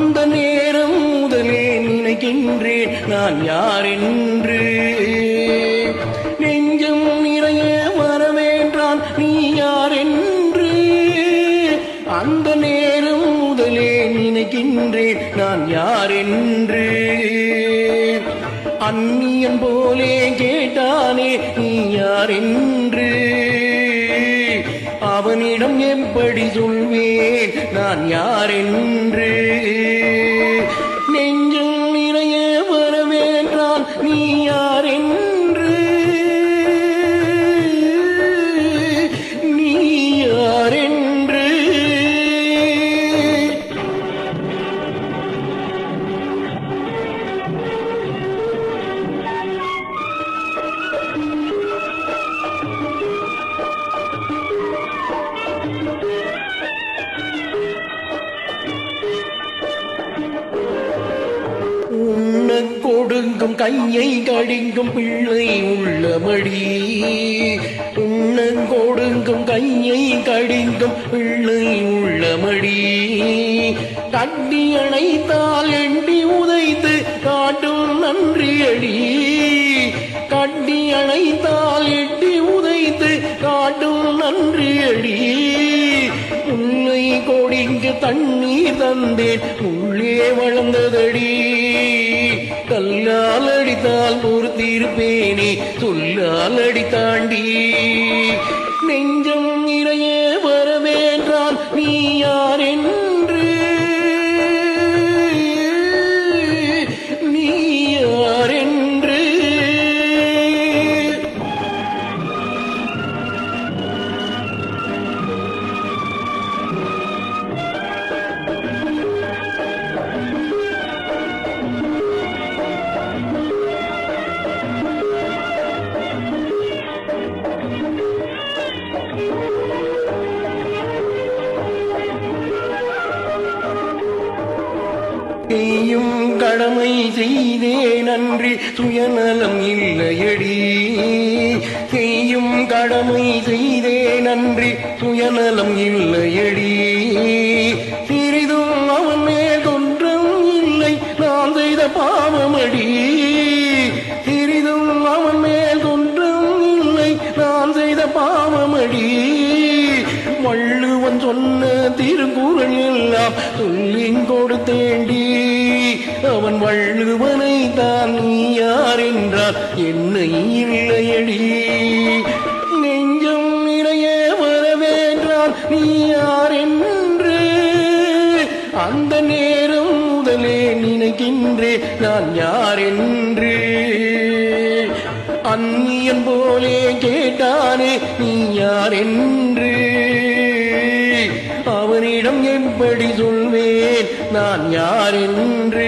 அந்த நேரம் முதலே நினைக்கின்றேன் நான் யார் என்று. நெஞ்சம் நிறைய வரவேண்டான் நீ யார் என்று. அந்த நேரம் முதலே நினைக்கின்றேன் நான் யார் என்று. அந்நியன் போலே கேட்டானே நீ யார் என்று. அவனிடம் எப்படி சொல்வேன் நான் யார் என்று. நெஞ்சில் நிறைய வரவேற்றான் நீ யார் என்று. நீ யார் என்று. உண்ணக் கொடுங்கும் கையை கடிங்கும் பிள்ளை உள்ளபடி. உண்ணக் கொடுங்கும் கையை கடிங்கும் பிள்ளை உள்ளபடி. கட்டி அணைத்தால் எண்டி உதைத்து காட்டும் நன்றியடி. கட்டி அணைத்தால் எட்டி உதைத்து காட்டும் நன்றியடி. முல்லை கொடிங்கு தண்ணீர் தந்தேன் உள்ளே வளர்ந்ததடி. கல்லால் அடித்தால் பொறுத்திருப்பேனே சொல்லால் அடித்தாண்டி. நெஞ்சம் நிறைய வரவேற்றான் நீ யார் என்று. நீ யார் என்று. செய்யும் கடமை செய்தே நன்றி சுயநலம் இல்லையடி. செய்யும் கடமை செய்தே நன்றி சுயநலம் இல்லையடி. சிறிதும் அவன் மேல் குற்றம் இல்லை நான் செய்த பாவமடி. சிறிதும் அவன் மேல் குற்றம் இல்லை நான் செய்த பாவமடி. வள்ளுவன் சொன்ன திருக்குறள் எல்லாம் சொல்லி கொடுத்தேண்டி. அவன் வள்ளுவனை தான் நீ யார் என்றால் என்னை இல்லையடி. நெஞ்சம் நிறைய வரவேற்றான் நீ யார் என்று. அந்த நேரம் முதலே நினைக்கின்றேன் நான் யார் என்று. அந்நியன் போலே கேட்டானே நீ யார் என்று. அவனிடம் எப்படி சொல்வேன் நான் யார் என்று.